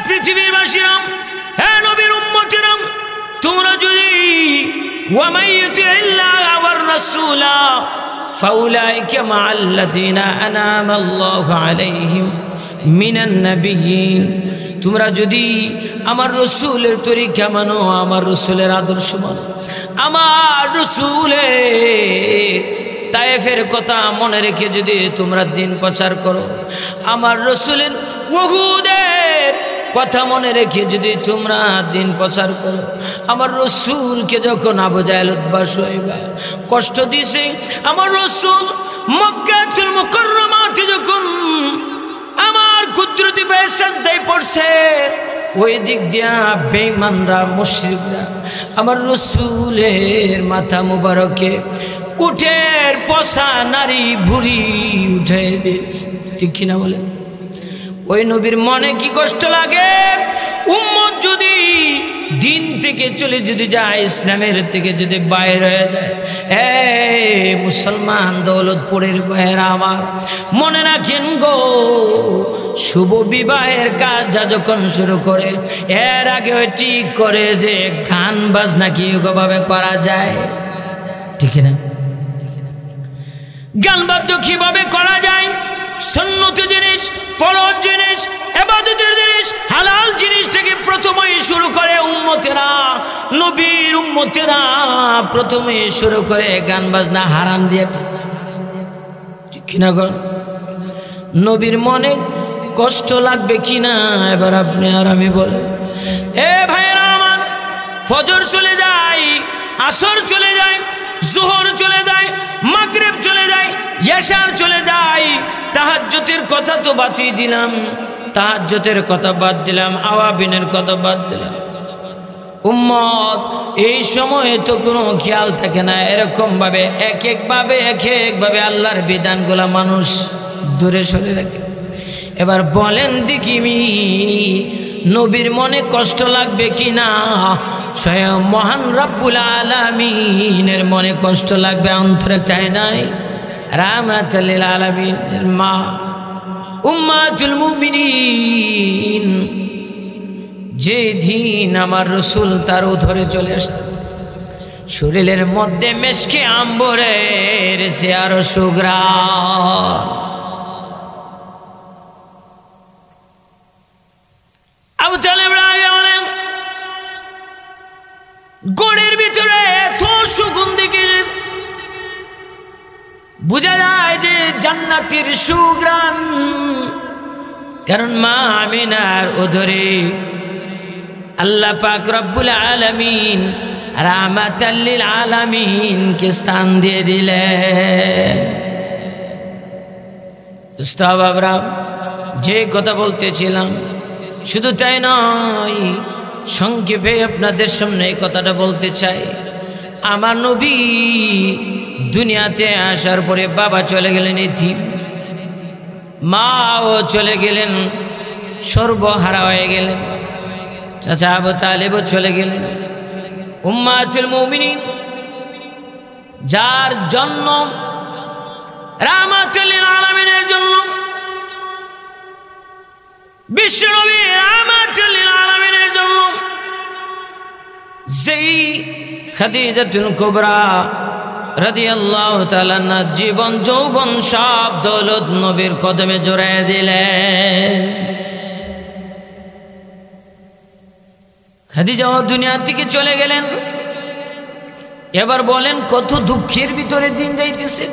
পৃথিবীবাসীরা, হে নবীর উম্মতেরা, তোমরা যদি ওয়া মাইয়ুতিল্লাহ ওয়ার রাসূলা ফাউলাইকা মাআল্লাযীনা আনামাল্লাহু আলাইহিম মিনান নাবিয়্যিন, তোমরা যদি আমার রসুলের তরিকা মানো, আমার রসুলের আদর্শ মানো, আমার রসুলের তায়েফের কথা মনে রেখে যদি তোমরা দিন প্রচার করো, আমার রসুলের উহুদের কথা মনে রেখে যদি তোমরা দিন প্রচার করো, আমার রসুলকে যখন আবু জাহেল উতবা শাইবা কষ্ট দিছে, আমার রসুল মক্কাতুল মুকাররমাতে যখন আমার কুদরতি পায়ে সাজদায় পড়ছে, ওই দিক দিয়া বেঈমানরা মুশরিকরা আমার রসুলের মাথা মুবারকে উটের পশা নারী ভুঁড়ি উঠে দিয়েছে, ঠিক কিনা বলেন? ওই নবীর মনে কি কষ্ট লাগে? উম্মত যদি দিন থেকে চলে যদি যায়, ইসলামের থেকে যদি বাইর হয়ে যায়, মুসলমান দৌলতপুরের ভাইয়েরা আমার মনে রাখেন গো, শুভ বিবাহের কাজটা যখন শুরু করে এর আগে ওই ঠিক করে যে গান বাজনা কিভাবে করা যায়, ঠিক না? গান বাদ্য কিভাবে করা যায়, সুন্নত জিনিস, ফরজ জিনিস, ইবাদতের জিনিস, হালাল জিনিস থেকে প্রথমেই শুরু করে উম্মতেরা, নবীর উম্মতেরা প্রথমেই শুরু করে গান বাজনা হারাম দিয়ে, ঠিক কিনা গো? নবীর মনে কষ্ট লাগবে কিনা এবার আপনি আর আমি বলেন। এ ভাইরা আমার, ফজর চলে যায়, আসর চলে যায়, জোহর চলে যায়, মাগরিব চলে যায়, ইশার চলে যায়, তাহাজ্জুদের কথা তো বাদই দিলাম, তাহাজ্জুদের কথা বাদ দিলাম, আওয়াবিনের কথা বাদ দিলাম। উম্মত এই সময়ে তো কোনো খেয়াল থাকে না, এরকম ভাবে এক একভাবে আল্লাহর বিধানগুলা মানুষ দূরে সরে রাখে। এবার বলেন দেখিনি নবীর মনে কষ্ট লাগবে কিনা? স্বয়ং মহান রব্বুল আলামিনের মনে কষ্ট লাগবে, অন্তরে চায় নাই? রাহমাতুল লিল আলামিনের মা উম্মাতুল মুমিনিন, যে দিন আমার রসুল তার উধরে চলে আসছে, শরীরের মধ্যে মেশকে আম্বরের সে আরো সুঘ্রাণ। আবু তালেব বলেন, গোড়ের ভিতরে এত সুগন্ধি কি বোঝা যায় যে জান্নাতের সুঘ্রাণ, কারণ মা আমিনার উদরে আল্লাহ পাক রব্বুল আলামিন রাহমাতাল লিল আলামিন কে স্থান দিয়ে দিলেন। উস্তাদ বাবরা, যে কথা বলতেছিলাম শুধু তাই নয়, সংক্ষেপে আপনাদের সামনে এই কথাটা বলতে চাই। আমার নবী দুনিয়াতে আসার পরে বাবা চলে গেলেন এতিম, মাও চলে গেলেন, সর্বহারা হয়ে গেলেন, চাচা আবু তালেবও চলে গেলেন। উম্মাতুল মুমিনিন যার জন্য রাহমাতুল লিল আলামিনের জন্য বিশ্বনবী রাহমাতুল লিল আলামিনের জন্য যেই খাদিজাতুল কুবরা রাদিয়াল্লাহু তাআলা আনহা জীবন যৌবন সব দৌলত নবীর কদমে জড়ায় দিলেন। খাদিজা দুনিয়া থেকে চলে গেলেন। এবার বলেন কত দুঃখের ভিতরে দিন যাইতেছে।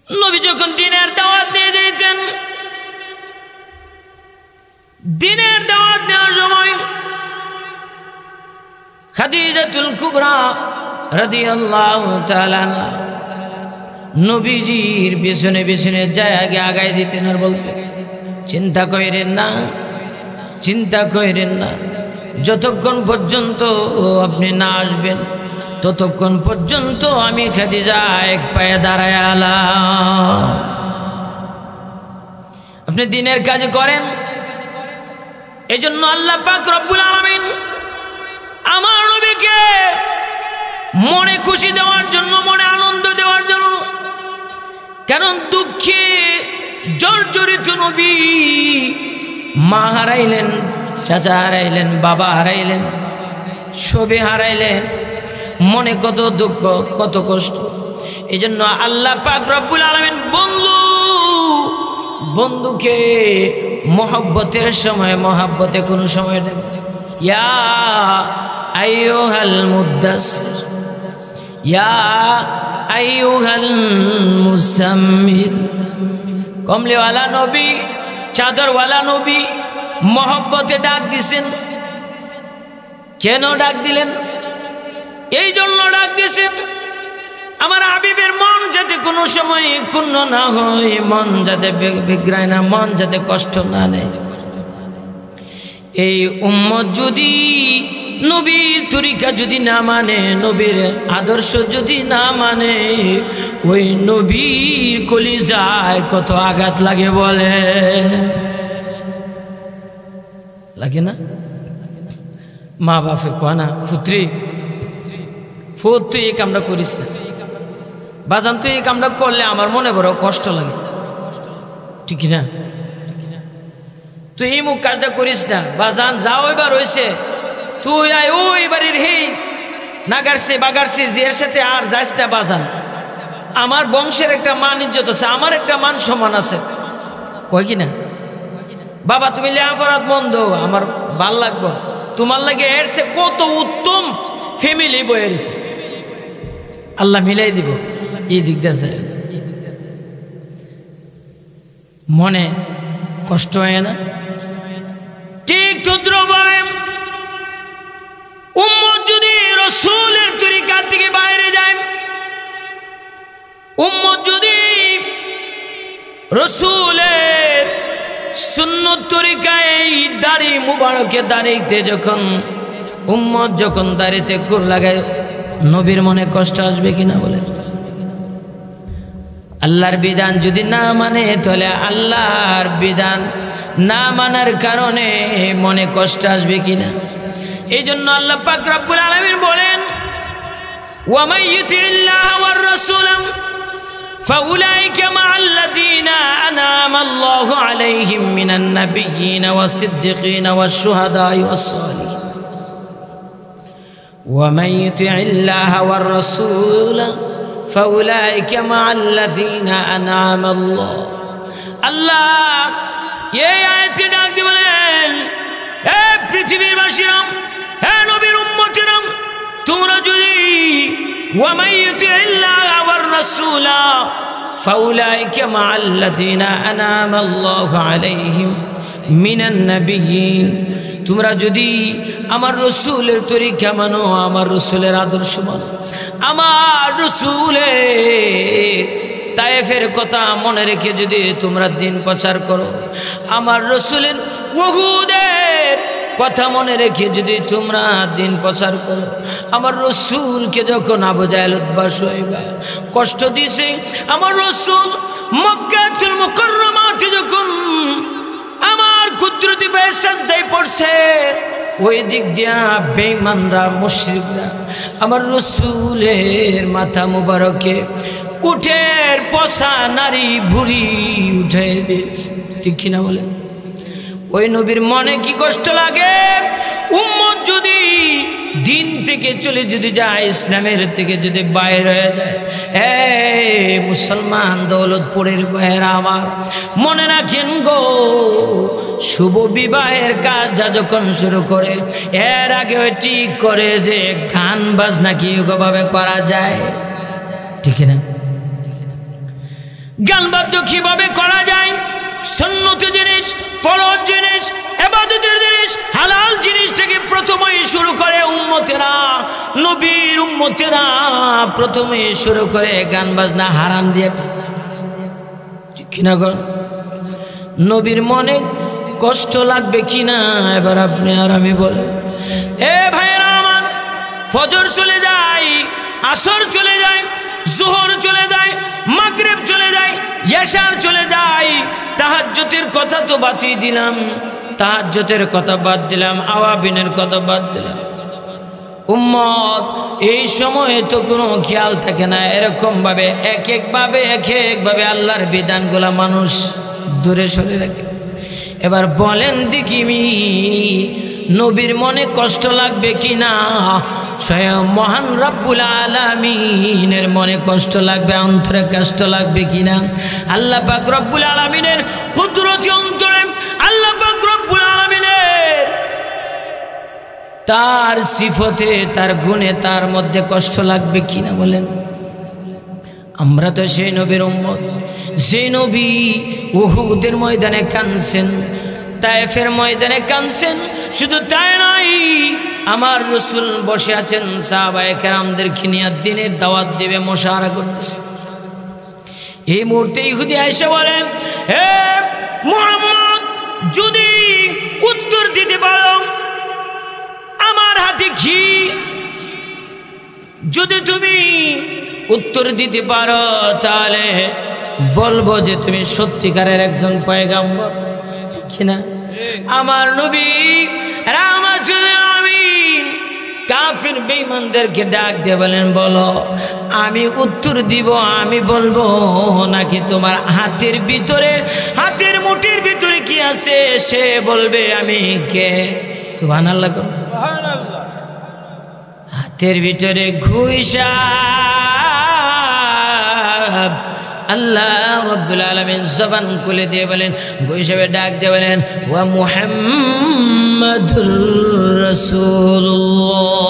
নবী যখন দিনের দাওয়াত দিয়ে যাইতেন, দিনের দাওয়াত দেওয়ার সময় খাদিজাতুল কুবরা রাদিয়াল্লাহু তাআলা নবীজির পিছনে পিছনে যায় আগে আগায় দিতেন আর বলতেন, চিন্তা করেন না, চিন্তা করেন না, যতক্ষণ পর্যন্ত আপনি না আসবেন ততক্ষণ পর্যন্ত আমি খাদিজা এক পায়ে দাঁড়ায় আলাম। আপনি দিনের কাজ করেন, এজন্য আল্লাহ পাক রব্বুল আলামিন আমার নবীকে মনে খুশি দেওয়ার জন্য, মনে আনন্দ দেওয়ার জন্য, কারণ দুঃখে জর্জরিত নবী, মা হারাইলেন, চাচা হারাইলেন, বাবা হারাইলেন, সবে হারাইলেন, মনে কত দুঃখ কত কষ্ট। এই জন্য আল্লাহ পাক রব্বুল আলামিন বন্ধুকে মহব্বতের সময় মহাব্বতে কোন সময় ডাকছে, ইয়া আইয়ুহাল মুদ্দাসসির, ইয়া আইয়ুহাল মুজাম্মিল। কমলিওয়ালা নবী, চাদরওয়ালা নবী মহব্বতে ডাক দিছেন। কেন ডাক দিলেন? এই জন্য ডাক দিছেন আমার হাবিবের মন যাতে কোনো সময় ক্ষুণ্ণ না হয়, মন যাতে বিগ্রায় না, মন যাতে কষ্ট না নেয়। এই উম্মত যদি নবীর তরিকা যদি না মানে, নবীর আদর্শ যদি না মানে, ওই নবীর কলিজায় কত আঘাত লাগে বলে, লাগে না? মা বাপে কয় না, পুত্রী ফুত তুই এই কামটা করিস না, বাজান তুই এই কামটা করলে আমার মনে বড় কষ্ট লাগে, ঠিক না? তুই এই মুখ কাজটা করিস না, বাজান যাও এবার হয়েছে, তুই আয় ওই বাড়ির হে নাগারছে বাগারছি এর সাথে আর যাস না বাজান, আমার বংশের একটা মান ইজ্জত আছে, আমার একটা মান সম্মান আছে, কয় কি না? বাবা তুমি লেখাপড়ার বন্ধ, আমার ভাল লাগবো, তোমার লাগে এর সে কত উত্তম ফ্যামিলি বয়েছে, আল্লাহ মিলাই দিব। এই দিক দিয়ে মনে কষ্ট হয় না? ঠিক তদ্রুপভাবে উম্মত যদি রাসূলের তরিকা থেকে বাইরে যায়, উম্মত যদি রাসূলের সুন্নত তরিকায় এই দাড়ি মুবারকে দাড়িতে যখন উম্মত যখন দাড়িতে খুর লাগায়, নবীর মনে কষ্ট আসবে কিনা বলে? আল্লাহর বিধান যদি না মানে, তাহলে আল্লাহর বিধান না মানার কারণে মনে কষ্ট আসবে কিনা? এই জন্য আল্লাহ পাক রব্বুল আলামিন বলেন, ওয়া মান ইউতিল্লাহ ওয়ার রাসূল ফাউলাইকা মাআল্লাযীনা আনআমা আল্লাহু আলাইহিম মিনান নাবিয়্যিনা ওয়াস-সিদ্দীকিনা ওয়াশ-শুহাদা'i ওয়াস-সালিহিন। ওয়া মান ইউতিল্লাহ ওয়ার রাসূল ফাউলাইকা মাআল্লাযীনা আনআমা আল্লাহ এই আয়াতে ডাক দিয়ে বলেন, হে পৃথিবীর বাসীরা, হে নবীর উম্মতেরা, তোমরা যদি ওয়া মান ইউতিল্লাহ ওয়ার রাসূল ফাউলাইকা মাআল্লাযীনা আনআমা আল্লাহু আলাইহিম মিনান নাবিয়্যিন, তোমরা যদি আমার রসুলের তরিকা মানো, আমার রসুলের আদর্শ মানো, আমার রসুলের তায়েফের কথা মনে রেখে যদি তোমরা দিন প্রচার করো, আমার রসুলের উহুদের কথা মনে রেখে যদি তোমরা দিন প্রচার করো, আমার রসুলকে যখন আবু জাহেল উতবা শাইবা কষ্ট দিছে, আমার রসুল মক্কাতুল মুকাররমাতে যখন আমার কুদরতি পায়ে সাজদায় পড়ছে, ওই দিক দিয়া বেঈমানরা মুশরিকরা আমার রসুলের মাথা মুবারকে উটের পশা নারী ভুরি উঠে দিয়েছে, ঠিক কিনা বলে? ওই নবীর মনে কি কষ্ট লাগে? উম্মত যদি দিন থেকে চলে যদি যায়, ইসলামের থেকে যদি বাইরে হয়ে যায়, মুসলমান দৌলতপুরের ভাইয়েরা আমার মনে রাখেন গো, শুভ বিবাহের কাজটা যখন শুরু করে, এর আগে ঠিক করে যে গান বাজনা কিভাবে করা যায়, ঠিক না? গান বাদ্য কিভাবে করা যায়, সুন্নত জিনিস, ফরজ জিনিস, ইবাদতের জিনিস, হালাল জিনিস থেকে প্রথমেই শুরু করে উম্মতেরা, নবীর উম্মতেরা প্রথমেই শুরু করে গান বাজনা হারাম দিয়ে, ঠিক কিনা গো? নবীর মনে কষ্ট লাগবে কিনা এবার আপনি আর আমি বলেন। এ ভাইরা আমার, ফজর চলে যায়, আসর চলে যায়, জোহর চলে যায়, মাগরিব চলে যায়, ইশার চলে যায়, তাহাজ্জুদের কথা তো বাদই দিলাম, তাহাজ্জুদের কথা বাদ দিলাম, আওয়াবিনের কথা বাদ দিলাম। উম্মত এই সময়ে তো কোনো খেয়াল থাকে না, এরকম ভাবে এক একভাবে আল্লাহর বিধানগুলা মানুষ দূরে সরে রাখে। এবার বলেন দেখিনি নবীর মনে কষ্ট লাগবে কিনা? স্বয়ং মহান রব্বুল আলামিনের মনে কষ্ট লাগবে, অন্তরে কষ্ট লাগবে কিনা? আল্লাহ পাক রব্বুল আলামিনের কুদরতি অন্তরে আল্লাহ পাক রব্বুল আলামিনের তার সিফতে তার গুণে তার মধ্যে কষ্ট লাগবে কিনা বলেন? আমরা তো সেই নবীর উম্মত, সেই নবী উহুদের ময়দানে কাঁদছেন, তায়েফের ময়দানে কাঁদছেন। শুধু তাই নয়, আমার রাসূল বসে আছেন সাহাবায়ে কেরামদেরকে নিয়ে দ্বীনের দাওয়াত দেবে, মুশারা করতেছে। এই মুহূর্তে ইহুদি আয়েশা বলেন, হে মুহাম্মদ, যদি উত্তর দিতে পারো আমার হাতে ঘি, যদি তুমি উত্তর দিতে পারো তাহলে বলবো যে তুমি সত্যিকারের একজন পয়গম্বর, ঠিক না? আমার নবী রাহমাতুল আলামিন কাফির বেঈমানদেরকে ডাক দিয়ে বলেন, বলো আমি উত্তর দিব, আমি বলবো নাকি তোমার হাতের ভিতরে, হাতের মুঠির ভিতরে কি আছে সে বলবে আমি কে? সুবহানাল্লাহ। সুবহানাল্লাহ। হাতের ভিতরে ঘুইসা আল্লাহ রাব্বুল আলামিন জবান খুলে দিয়ে বলেন, ঘুইসাবে ডাক দিয়ে বলেন, ওয়া মুহাম্মাদুর রাসূলুল্লাহ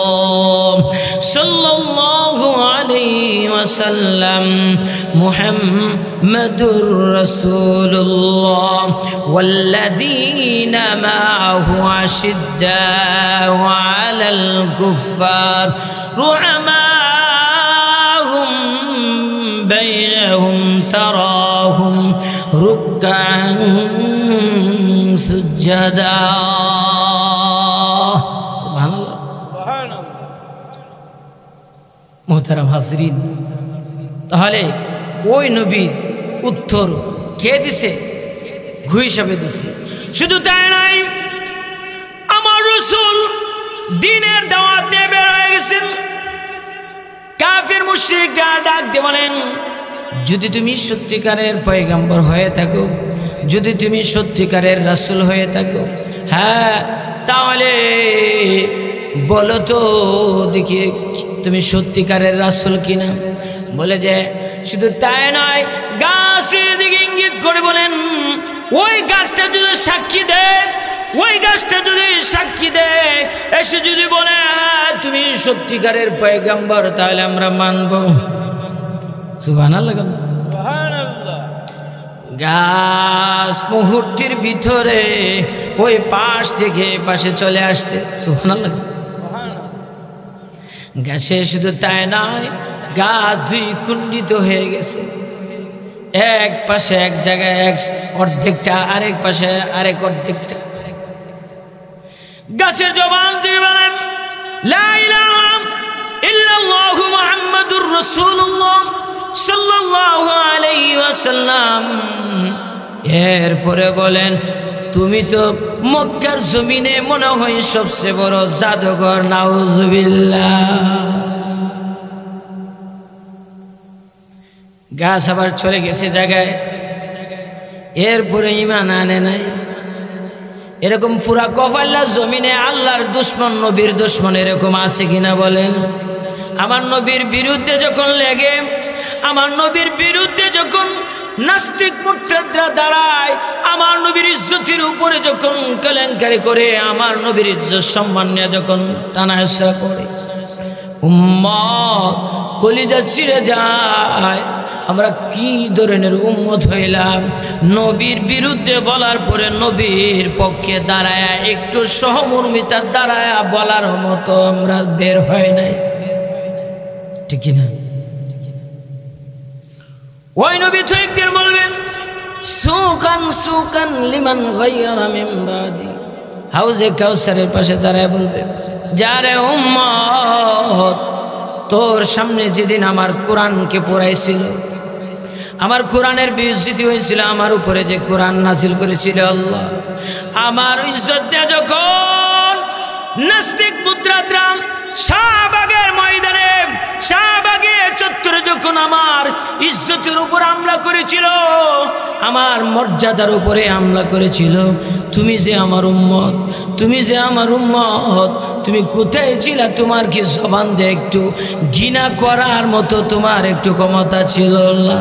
সাল্লাল্লাহু আলাইহি ওয়াসাল্লাম, মুহাম্মাদুর রাসূলুল্লাহ ওয়াল্লাযীনা মাআহু আশিদ্দাউ আলাল কুফফার রুহামাহুম বাইনহুম তারাহুম রুকআন সুজদা। সুবহানাল্লাহ। মুহতারাম হাজরিন, তাহলে ওই নবীর উত্তর কে দিছে? ঘুষ হিসাবে দিছে। শুধু তাই নয়, আমার রাসূল দ্বীনের দাওয়াত দিয়ে বের হয়ে গেছেন। কাফির মুশরিকরা ডাক দিয়ে বলেন, যদি তুমি সত্যিকারের পয়গম্বর হয়ে থাকো, যদি তুমি সত্যিকারের রাসূল হয়ে থাকো, হ্যাঁ তাহলে বলো তো দেখি তুমি সত্যিকারের রাসূল কিনা। বলে যে শুধু তাই নয়, গাছের দিকে ইঙ্গিত করে বলেন, ওই গাছটা যদি সাক্ষী দেয়, ওই গাছটা যদি সাক্ষী দেয়, এসে যদি বলে হ্যাঁ তুমি সত্যিকারের পয়গম্বর, তাহলে আমরা মানব। সুবহানাল্লাহ। সুবহানাল্লাহ। গাছ মুহূর্তের ভিতরে ওই পাশ থেকে পাশে চলে আসছে। সুবহানাল্লাহ। গাছে শুধু তাই নয়, গাছ দুই খণ্ডিত হয়ে গেছে। এক পাশে এক জায়গায় এক অর্ধেকটা, আরেক পাশে আরেক অর্ধেকটা। গাছের জবান থেকে বলেন, লা ইলাহা ইল্লাল্লাহু মুহাম্মাদুর রাসূলুল্লাহ সাল্লাল্লাহু আলাইহি ওয়াসাল্লাম। এরপরে বলেন, তুমি তো মক্কার জমিনে মনে হয় সবচেয়ে বড় জাদুঘর, নাউজুবিল্লাহ। গাছ আবার চলে গেছে জায়গায়, এরপরে ঈমান আনে নাই। এরকম পুরা কফাল্লা জমিনে আল্লাহর দুশ্মন, নবীর দুশ্মন এরকম আছে কিনা বলেন? আমার নবীর বিরুদ্ধে যখন লেগে, আমার নবীর বিরুদ্ধে যখন নাস্তিক মুরতাদরা দাঁড়ায়, আমার নবীর ইজ্জতের উপরে যখন কেলেঙ্কারি করে, আমার নবীর ইজ্জত সম্মান নিয়ে যখন টানাহেসরা করে, উম্মত কলিজা ছিঁড়ে যায়। আমরা কি ধরনের উম্মত হইলাম? নবীর বিরুদ্ধে বলার পরে নবীর পক্ষে দাঁড়ায়, একটু সহমর্মিতা দাঁড়ায় বলার মতো আমরা বের হয় নাই, ঠিক না? ওই নবী তো একদিন বলবেন, সুকান সুকান লিমান গায়রা মিন বাদি। হাউজে কাউসারের পাশে দাঁড়ায় বলবে, যারে উম্মত, তোর সামনে যেদিন আমার কোরআনকে পড়াইছিল, আমার কোরআনের বেইজ্জতি হয়েছিল, আমার উপরে যে কোরআন নাজিল করেছিল আল্লাহ, আমার ইজ্জত দিয়ে যখন নাস্তিক মুদ্রাত্রাম শাহবাগের ময়দানে শাহবাগে চত্বরে যখন আমার ইজ্জতের উপর হামলা করেছিল, আমার মর্যাদার উপরে হামলা করেছিল, তুমি যে আমার উম্মত, তুমি যে আমার উম্মত, তুমি কোথায় ছিলা? তোমার কি জবান দিয়ে একটু ঘৃণা করার মতো তোমার একটু ক্ষমতা ছিল না?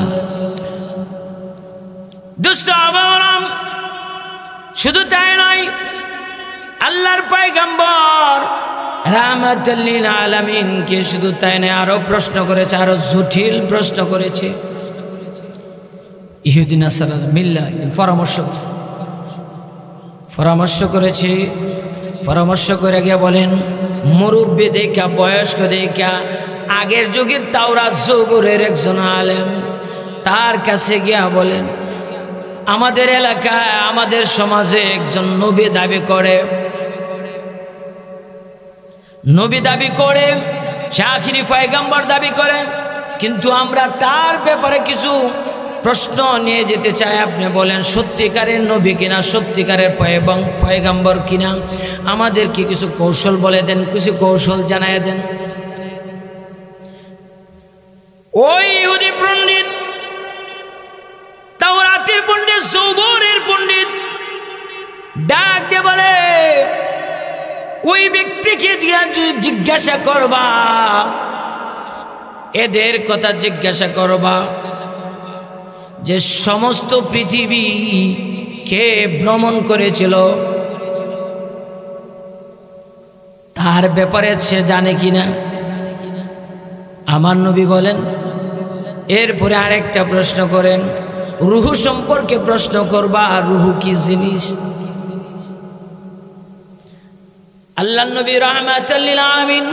দুষ্ট আবরণ। শুধু তাই নয়, আল্লাহর পয়গম্বর রাহমাতুল লিল আলামিনকে শুধু তাই নয়, আরো প্রশ্ন করেছে, আরো জটিল প্রশ্ন করেছে। ইহুদি নাসারা মিল্লাহ পরামর্শ করেছে। পরামর্শ করে গিয়ে বলেন, মুরব্বী দেখা, বয়স্ক দেখা, আগের যুগের তাওরাত জবুরের একজন আলেম, তার কাছে গিয়া বলেন, আমাদের এলাকায়, আমাদের সমাজে একজন নবী দাবি করে, আখিরি পয়গম্বর দাবি করে, কিন্তু আমরা তার ব্যাপারে কিছু প্রশ্ন নিয়ে যেতে চাই। আপনি বলেন সত্যিকারের নবী কিনা, সত্যিকারের পয়গম্বর কিনা, আমাদেরকে কিছু কৌশল বলে দেন, কিছু কৌশল জানায় দেন। ওই ইহুদি পণ্ডিত, তাওরাতের পণ্ডিত, জবুরের পণ্ডিত ডাক দিয়ে বলে, ওই ব্যক্তিকে জিজ্ঞাসা করবা, এদের কথা জিজ্ঞাসা করবা যে সমস্ত পৃথিবী কে ভ্রমণ করেছিল, তার ব্যাপারে সে জানে কিনা। আমার নবী বলেন। এরপরে আরেকটা প্রশ্ন করেন, রুহু সম্পর্কে প্রশ্ন করবা, রুহু কি জিনিস? আল্লাহ নবী রাহমাতুল লিল আলামিন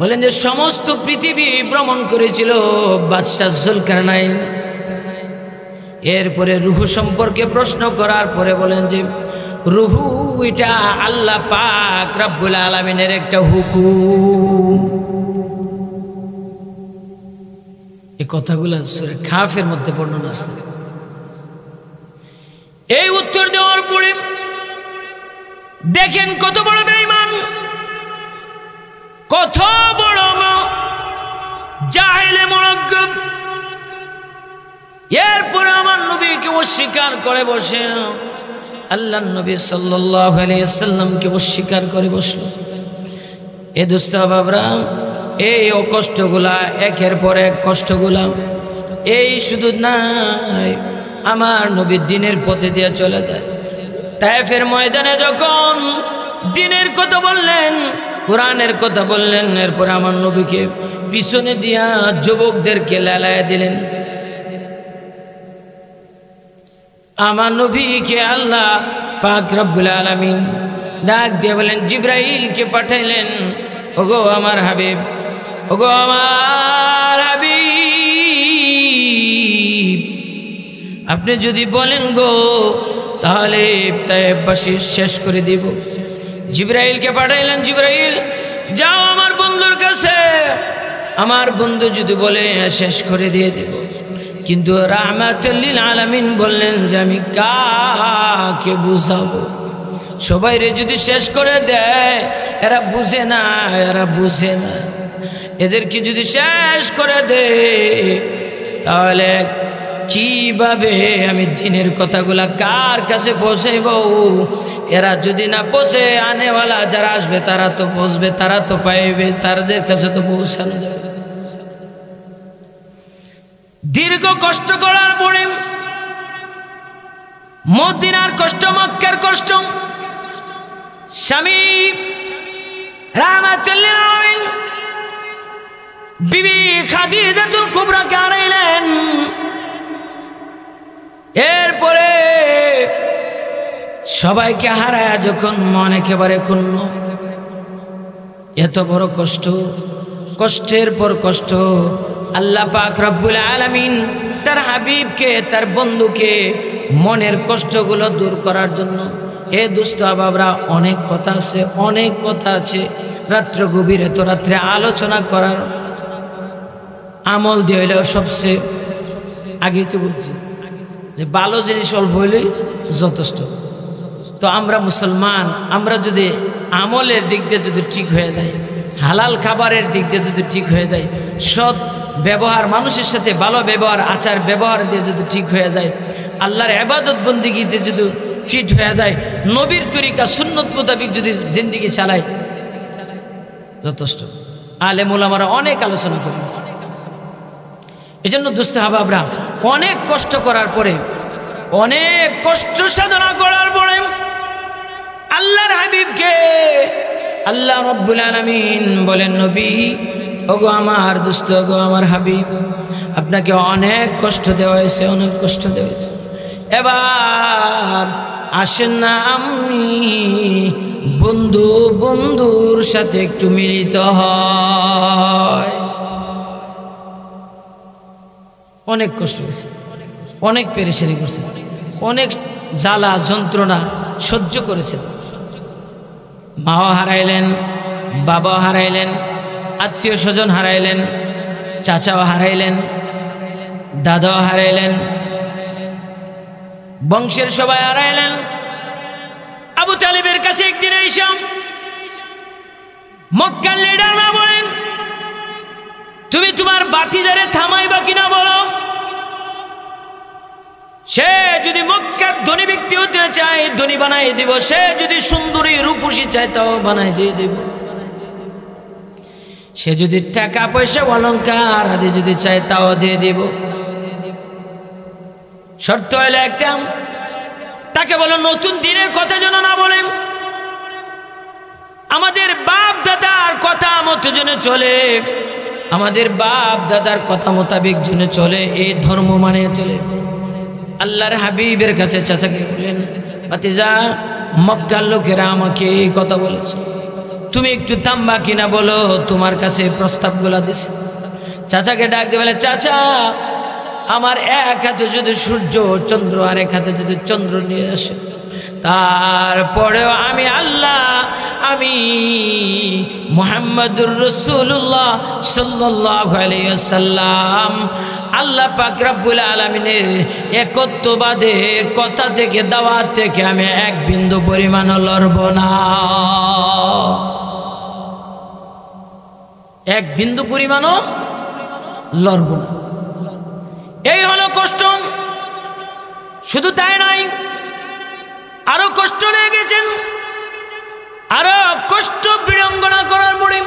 বলেন যে সমস্ত পৃথিবী ভ্রমণ করেছিল বাদশা জুলকারনাইন। এরপরে রুহু সম্পর্কে প্রশ্ন করার পরে বলেন যে রুহু এটা আল্লাহ পাক রব্বুল আলামিনের একটা হুকুম। এই কথাগুলো সূরা কাফের মধ্যে বর্ণনা আছে। এই উত্তর দেওয়ার পরে দেখেন কত বড় বেঈমান, কত বড় জাহেলে মুরাক্কাব। এরপরে আমার নবীকে অস্বীকার করে বসে, আল্লাহর নবী সাল্লাল্লাহু আলাইহি সাল্লামকে অস্বীকার করে বসলো। এ দোস্ত বাবরা, এই কষ্টগুলা, একের পর এক কষ্টগুলা, এই শুধু নাই, আমার নবী দিনের পথে দিয়ে চলে যায়। তায়েফের ময়দানে যখন দিনের কথা বললেন, কোরআনের কথা বললেন, এরপরে আমার নবীকে পিছনে দিয়া যুবকদেরকে লেলায় দিলেন। আমার নবীকে আল্লাহ পাক রব্বুল আলামিন ডাক দিয়ে বলেন, জিবরাইলকে পাঠাইলেন, ওগো আমার হাবিব, ওগো আমার হাবিব, আপনি যদি বলেন গো তাহলে তায়েফবাসী শেষ করে দিব। জিবরাইলকে পাঠাইলেন, জিবরাইল যাও আমার বন্ধুর কাছে, আমার বন্ধু যদি বলে শেষ করে দিয়ে দেব। কিন্তু রাহমাতুল লিল আলামিন বললেন যে আমি কাকে বুঝাবো? সবাইরে যদি শেষ করে দেয়, এরা বুঝে না, এরা বুঝে না। এদেরকে যদি শেষ করে দেয়, তাহলে কিভাবে আমি দিনের কথাগুলা কার কাছে পৌঁছাইব? এরা যদি না পৌঁছে, আনেওয়ালা যারা আসবে তারা তো পৌঁছবে, তারা তো পাইবে, তাদের কাছে তো পৌঁছানো যাবে। দীর্ঘ কষ্ট করার পরে, মদিনার কষ্ট, মক্কার কষ্ট, স্বামী রাহমাতুল লিল আলামিন বিবি খাদিজাতুল কুবরাকে হারাইলেন। এরপরে সবাইকে হারায় যখন মন একেবারে ক্ষুণ্ণ, এত বড় কষ্ট, কষ্টের পর কষ্ট, আল্লাহ পাক রব্বুল আলামিন তার হাবিবকে, তার বন্ধুকে মনের কষ্টগুলো দূর করার জন্য, এ দুস্থ বাবরা, অনেক কথা আছে, অনেক কথা আছে। রাত্র গভীরে তো রাত্রে আলোচনা করার আমল দিয়ে হইলেও সবচেয়ে আগেই তো বলছি যে ভালো জিনিস অল্প হইলেই যথেষ্ট। তো আমরা মুসলমান, আমরা যদি আমলের দিক দিয়ে যদি ঠিক হয়ে যায়, হালাল খাবারের দিক দিয়ে যদি ঠিক হয়ে যায়, সৎ ব্যবহার, মানুষের সাথে ভালো ব্যবহার, আচার ব্যবহার দিয়ে যদি ঠিক হয়ে যায়, আল্লাহর ইবাদত বন্দেগীতে যদি ফিট হয়ে যায়, নবীর তরিকা সুন্নত মোতাবেক যদি জিন্দেগি চালায়, যথেষ্ট। আলেম ওলামারা অনেক আলোচনা করে গেছে। এই জন্য দোস্ত হাবাবরা, অনেক কষ্ট করার পরে, অনেক কষ্ট সাধনা করার পরে আল্লাহর হাবিবকে আল্লাহ রাব্বুল আলামিন বলেন, নবী ওগো আমার দোস্ত, ওগো আমার হাবিব, আপনাকে অনেক কষ্ট দেওয়া হয়েছে, অনেক কষ্ট দেওয়া হয়েছে। এবার আসেন না আমি বন্ধু বন্ধুর সাথে একটু মিলিত হয়। অনেক কষ্ট হয়েছে, অনেক পেরেশানি করছে, অনেক জ্বালা যন্ত্রণা সহ্য করেছেন। মাও হারাইলেন, বাবাও হারাইলেন, আত্মীয় স্বজন হারাইলেন, চাচাও হারাইলেন, দাদাও হারাইলেন, বংশের সবাই হারাইলেন। আবু তালিবের কাছে একদিন এসেম মক্কার লিডাররা বলেন, তুমি তোমার বাতিদারে থামাইবা কিনা বলো। সে যদি মক্কার ধনী ব্যক্তি হতে চায়, ধনী বানাই দিব। সে যদি সুন্দরী রূপসী চায়, তাও বানাই দিয়ে দিব। সে যদি টাকা পয়সা অলংকার আদি যদি চায়, তাও দিয়ে দিব। শর্ত হলো একটা, তাকে বলো নতুন দিনের কথা যেন না বলেন, আমাদের বাপ দাদার কথা মতো যেন চলে, আমাদের বাপ দাদার কথা মোতাবেক যেন চলে, এই ধর্ম মানে চলে। আল্লাহর হাবিবের কাছে চাচাকে বলেন, ভাতিজা মক্কার লোকেরা আমাকে এই কথা বলেছে, তুমি একটু থামবা কিনা বলো, তোমার কাছে প্রস্তাবগুলো দিছে। চাচাকে ডাক দিয়ে বলে, চাচা আমার এক হাতে যদি সূর্য চন্দ্র আর এক হাতে যদি চন্দ্র নিয়ে আসে, তারপরেও আমি আল্লাহ, আমি মুহাম্মদুর রাসূলুল্লাহ সাল্লাল্লাহু আলাইহি ওয়াসাল্লাম আল্লাহ পাক রব্বুল আলামিনের একত্ববাদের কথা থেকে, দাওয়াত থেকে আমি এক বিন্দু পরিমাণও লড়ব না, এক বিন্দু পরিমাণও লড়ব না। এই হলো কষ্ট। শুধু তাই নয়, আরো কষ্ট লেগেছেন, আরো কষ্ট বিড়ম্বনা করার পরে,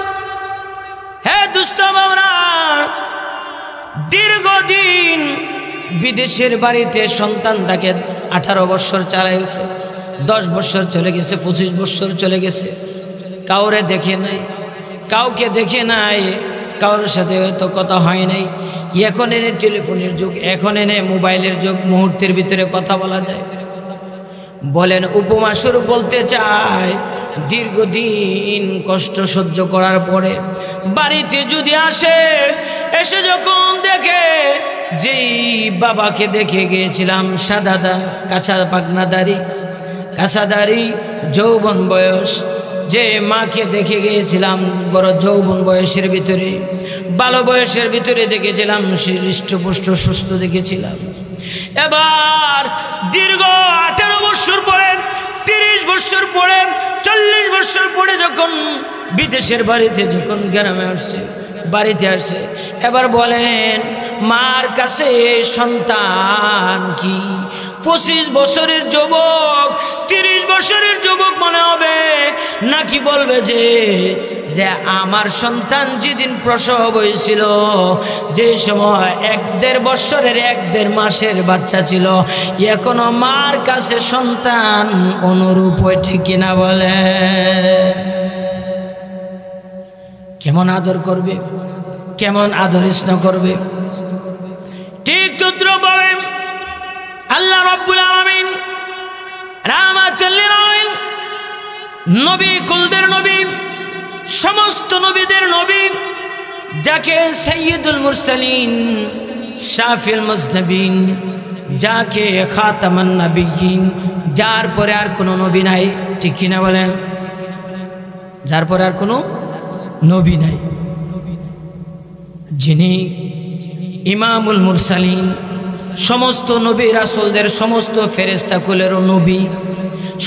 হে দুষ্ট বাবরা, দীর্ঘদিন বিদেশের বাড়িতে সন্তান তাকে 18 বছর চলে গেছে, 10 বছর চলে গেছে, 25 বছর চলে গেছে, কাউরে দেখে নাই, কাউকে দেখে নাই, কারোর সাথে হয়তো কথা হয় নাই। এখন এনে টেলিফোনের যুগ, এখন এনে মোবাইলের যুগ, মুহূর্তের ভিতরে কথা বলা যায়। বলেন, উপমা স্বরূপ বলতে চায়, দীর্ঘদিন কষ্ট সহ্য করার পরে বাড়িতে যদি আসে, এসে যখন দেখে যেই বাবাকে দেখে গিয়েছিলাম, সাদা কাঁচা পাকনা দাড়ি, কাঁচা দাড়ি, যৌবন বয়স, যে মাকে দেখে গিয়েছিলাম বড় যৌবন বয়সের ভিতরে, ভালো বয়সের ভিতরে দেখেছিলাম, সে হৃষ্টপুষ্ট সুস্থ দেখেছিলাম। এবার দীর্ঘ 18 বছর পরে, 30 বছর পরে, 40 বছর পরে যখন বিদেশের বাড়িতে, যখন গ্রামে আসছে, বাড়িতে আসছে, এবার বলেন মার কাছে সন্তান কি 25 বছরের যুবক, 30 বছরের যুবক মনে হবে, নাকি বলবে যে আমার সন্তান যেদিন প্রসব হয়েছিল, যে সময় 1-1.5 বছরের 1-1.5 মাসের বাচ্চা ছিল, এখনো মার কাছে সন্তান অনুরূপ হয়, ঠিক কিনা বলে? কেমন আদর করবে, কেমন আদর স্নেহ করবে? ঠিক তদ্রুপভাবে আল্লাহ রাব্বুল আলামিন রাহমাতুল লিল আলামিন, নবী কুলদের নবী, সমস্ত নবীদের নবী, যাকে সাইয়্যিদুল মুরসালিন, শাফিউল মুজনবিন, যাকে খাতামান নবিয়্যিন, যার পরে আর কোনো নবী নাই, ঠিক কিনা বলেন? যার পরে আর কোনো নবী নাই, যিনি ইমামুল মুরসালিন, সমস্ত নবী রাসূলদের, সমস্ত ফেরেশতা কুলেরও নবী,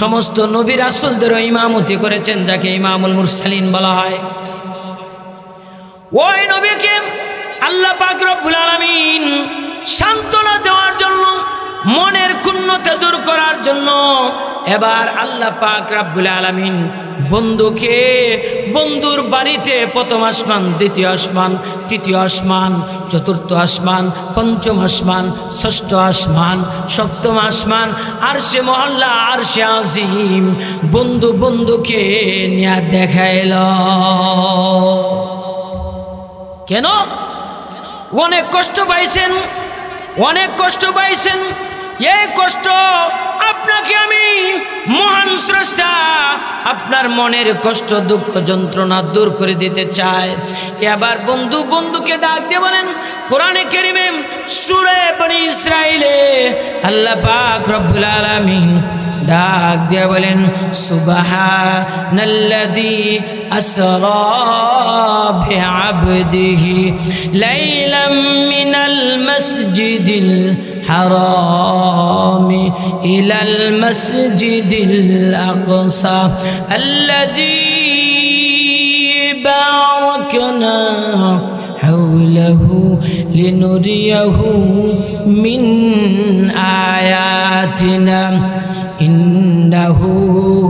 সমস্ত নবী রাসূলদেরও ইমামতি করেছেন, যাকে ইমামুল মুরসালিন বলা হয়। ওই নবীকে আল্লাহ পাক রব্বুল আলামিন সান্ত্বনা দেওয়ার জন্য, মনের ক্ষুণ্ণতা দূর করার জন্য এবার আল্লাহ পাক রব্বুল আলামিন বন্ধুর বাড়িতে প্রথম আসমান, দ্বিতীয় আসমান, তৃতীয় আসমান, চতুর্থ আসমান, পঞ্চম আসমান, ষষ্ঠ আসমান, সপ্তম আসমান, আরশে মহল্লা, আরশে আজিম বন্ধুকে নিয়ে দেখাইল। কেন? অনেক কষ্ট পাইছেন, অনেক কষ্ট পাইছেন। এই কষ্ট আপনাকে আমি মহান স্রষ্টা আপনার মনের কষ্ট, দুঃখ, যন্ত্রণা দূর করে দিতে চায়। এবার বন্ধুকে ডাক দিয়ে বলেন, কোরআনে কারীমে সূরা বনী ইসরাঈলে আল্লাহ পাক রব্বুল আলামিন ডাক দিয়ে বলেন, সুবহানাল্লাযী আসরা বিআবদিহি লাইলাম মিনাল মাসজিদিল হারাম ইলাল মাসজিদিল আকসা আল্লাযী বারাকনা হাওলাহু লিনুরিয়াহু মিন আয়াতিনা ইন্নাহু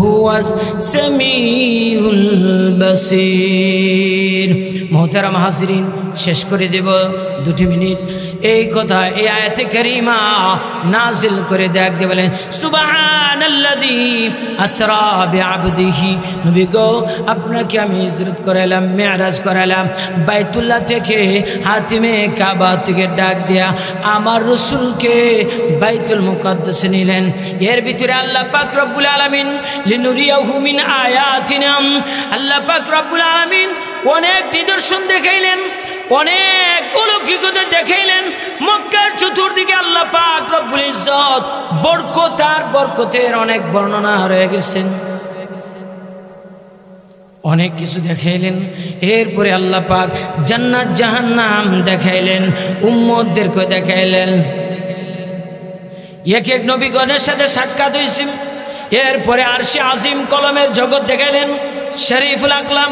হুয়াস সামিউল বাসীর। মোহতারাম হাজিরিন, শেষ করে দেব 2 মিনিট। এই কথা এই আয়াতে কারিমা নাজিল করে দেখ দিয়ে বলেন, সুবহানাল্লাযী আসরা বিআবদিহি। নবী গো, আপনাকে আমি হিজরত করালাম, মেরাজ করালাম, বাইতুল্লাহ থেকে হাতিমে কাবা থেকে ডাক দেয়া আমার রাসূলকে বাইতুল মুকাদ্দাসে নিলেন। এর ভিতরে আল্লাহ পাক রব্বুল আলামিন লিনুরিয়াহু মিন আয়াতিনা, আল্লাহ পাক রব্বুল আলামিন অনেক নিদর্শন দেখাইলেন, অনেক অলৌকিকতা দেখাইলেন। মক্কার চতুর্দিকে আল্লাহ পাক রব্বুল ইজ্জত বরকতের অনেক বর্ণনা রয়ে গেছেন, অনেক কিছু দেখাইলেন। এরপরে আল্লাহ পাক জান্নাত জাহান্নাম দেখাইলেন, উম্মতদেরকে দেখাইলেন। এক এক নবীগণের সাথে সাক্ষাৎ হয়েছে। এরপরে আরশে আজিম কলমের জগৎ দেখাইলেন, শরীফুল আকলাম।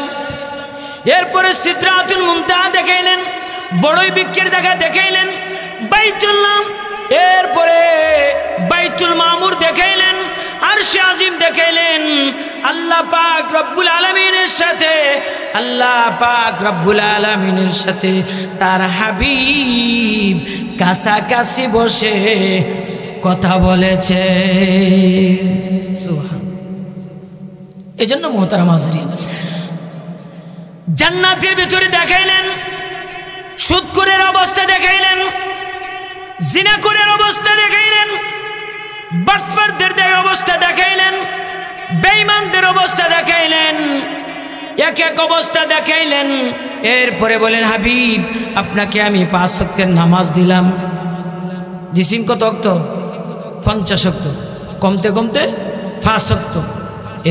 এরপরে সিদরাতুল মুনতাহা দেখাইলেন, বড়ই বৃক্ষের জায়গা দেখাইলেন, বাইতুল্লাহ। এরপরে বাইতুল মামুর দেখাইলেন, আরশে আজিম দেখাইলেন। আল্লাহ পাক রব্বুল আলামিনের সাথে, আল্লাহ পাক রব্বুল আলামিনের সাথে তার হাবিব কাছাকাছি বসে কথা বলেছে। সুবহানাল্লাহ। এজন্য মোহতারাম হাজরিন, জান্নাতের ভিতরে দেখাইলেন, সুদখোরের অবস্থা দেখাইলেন, জিনাখোরের অবস্থা দেখাইলেন, বাটপারদের অবস্থা দেখাইলেন, বেঈমানদের অবস্থা দেখাইলেন, এক এক অবস্থা দেখাইলেন। এরপরে বলেন, হাবিব আপনাকে আমি 5 ওয়াক্তের নামাজ দিলাম। দিছেন কত ওয়াক্ত? 50 ওয়াক্ত, কমতে কমতে 5 ওয়াক্ত।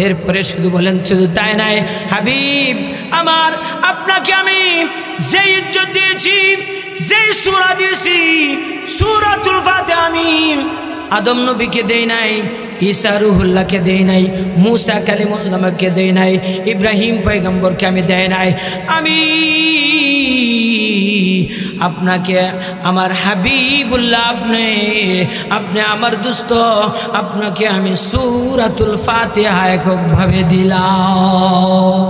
এরপরে শুধু বলেন, শুধু তাই নাই হাবিব আমার, আপনাকে আমি যে ইজ্জত দিয়েছি, যে সূরা দিয়েছি, সূরাতুল ফাতিহা আমি আদম নবীকে দেই নাই, ঈসা রুহুল্লাহকে দেই নাই, মুসা কালিমুল্লাহকে দেই নাই, ইব্রাহিম পয়গম্বরকে আমি দেই নাই। আমি আপনাকে আমার হাবিবুল্লাহ, আপনি আমার দোস্ত, আপনাকে আমি সূরাতুল ফাতিহা এককভাবে দিলাম।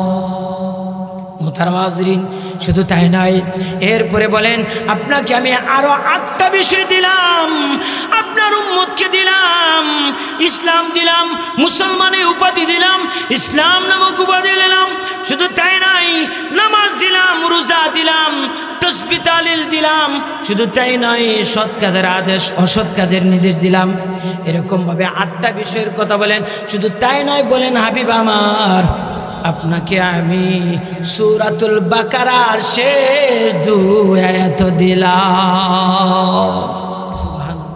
মোহতারাম হাজরিন, শুধু তাই নয়, এরপরে বলেন আপনাকে আমি আরো 8টা বিষয় দিলাম। আপনার উম্মতকে দিলাম, ইসলাম দিলাম, মুসলমানের উপাধি দিলাম, ইসলাম নামক উপাধি দিলাম। শুধু তাই নয়, নামাজ দিলাম, রোজা দিলাম, তাসবিহ তাহলিল দিলাম। শুধু তাই নয়, সৎ কাজের আদেশ, অসৎ কাজের নির্দেশ দিলাম। এরকম ভাবে 8টা বিষয়ের কথা বলেন। শুধু তাই নয়, বলেন হাবিব আমার, আপনাকে আমি সূরাতুল বাকারার শেষ 2 আয়াত দিলাম। সুবহানাল্লাহ।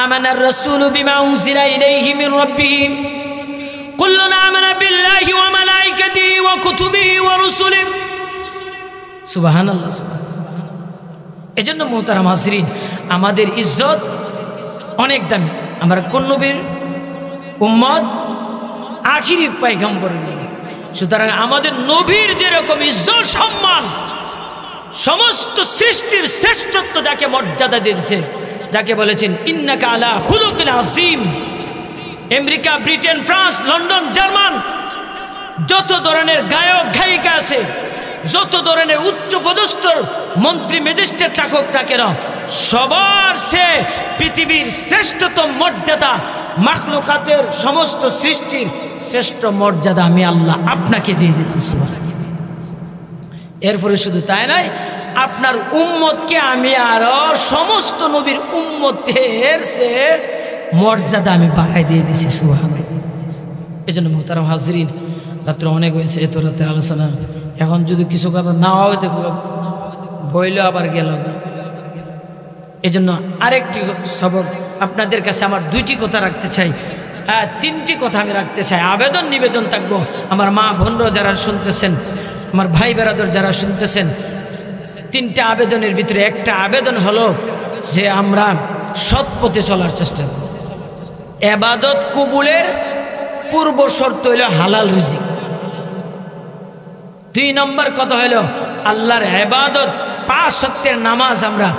আমানার রাসূলু বিমা উনজিলা ইলাইহি মির রাব্বিহি কুল্লুন আমানা বিল্লাহি ওয়া মালাইকাতিহি ওয়া কুতুবিহি ওয়া রুসুলিহি। সুবহানাল্লাহ, সুবহানাল্লাহ। এজন্য মুহতারাম হাজরিন, আমাদের ইজ্জত অনেক দামি। আমরা কোন নবীর উম্মত? আখিরি পয়গম্বরের। সুতরাং আমাদের নবীর যেরকম ইজ্জত সম্মান, সমস্ত সৃষ্টির শ্রেষ্ঠত্ব যাকে মর্যাদা দিয়েছে, যাকে বলেছেন ইন্নাকা আলা খুলুকিন আযীম, America, Britain, France, London, German, যত ধরনের গায়ক গায়িকা আছে, যত ধরনের উচ্চ পদস্থ মন্ত্রী ম্যাজিস্ট্রেট থাকুক না কেন, সবার সে পৃথিবীর শ্রেষ্ঠতম মর্যাদা, মাখলুকাতের সমস্ত সৃষ্টির শ্রেষ্ঠ মর্যাদা আমি আল্লাহ আপনাকে দিয়ে দিলাম। সুবহানাল্লাহ। এরপরে শুধু তাই নয়, আপনার উম্মতকে আমি আরো সমস্ত নবীর উম্মতের সে মর্যাদা আমি বাড়াই দিয়ে দিছি। সুবহানাল্লাহ। এই জন্য মুহতারাম হাজরিন, রাত্র অনেক হয়েছে, এত রাতে আলোচনা, এখন যদি কিছু কথা না হইতে বইল আবার গেল। এই জন্য আরেকটি সবক আপনাদের কাছে আমার দুইটি কথা রাখতে চাই, তিনটি কথা আমি রাখতে চাই। আবেদন নিবেদন থাকবো আমার মা বোনরা যারা শুনতেছেন, আমার ভাই বেরাদর যারা শুনতেছেন, তিনটা আবেদনের ভিতরে একটা আবেদন হলো যে আমরা সৎ পথে চলার চেষ্টা করব। ইবাদত কবুলের পূর্ব শর্ত হইল হালাল রিজিক। 2 নম্বর কথা হলো আল্লাহর ইবাদত, 5 ওয়াক্তের নামাজ আমরা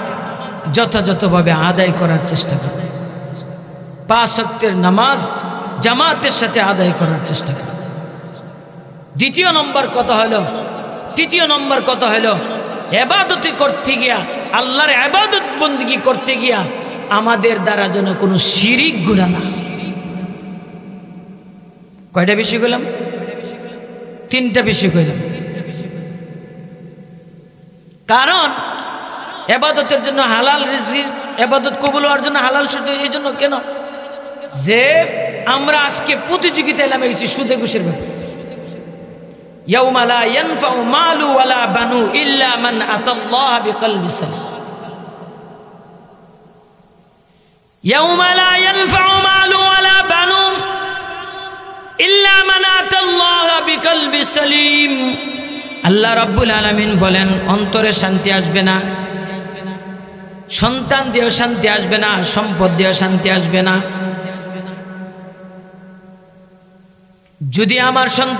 যথাযথভাবে আদায় করার চেষ্টা করব। 5 ওয়াক্তের নামাজ জামাতের সাথে আদায় করার চেষ্টা করব। তৃতীয় নম্বর কথা হলো ইবাদত করতে গিয়া, আল্লাহর ইবাদত বندگی করতে গিয়া আমাদের দ্বারা যেন কোনো শিরিক গুনাহ না। কয়টা বিষয় কইলাম? 3টা বিষয় কইলাম। কারণ ইবাদতের জন্য হালাল রিজিক, ইবাদত কবুল হওয়ার জন্য হালাল শর্ত। এই জন্য কেন যে আমরা আজকে প্রতিযোগিতায় নামে গেছি সুদে ঘুষের ব্যাপারে। ইয়াউমা লা ইয়ানফাউ মালু ওয়ালা বানু ইল্লা মান আতাল্লাহ বিকলবিন সালিম। ইয়াউমা লা ইয়ানফাউ মালু ওয়ালা বানু ইল্লা মান আতাল্লাহ বিকলবিন সালিম। আল্লাহ রাব্বুল আলামিন বলেন, অন্তরে শান্তি আসবে না, সন্তান দিয়েও শান্তি আসবে না, সম্পদ দিয়েও শান্তি আসবে না। যদি আমার সন্তান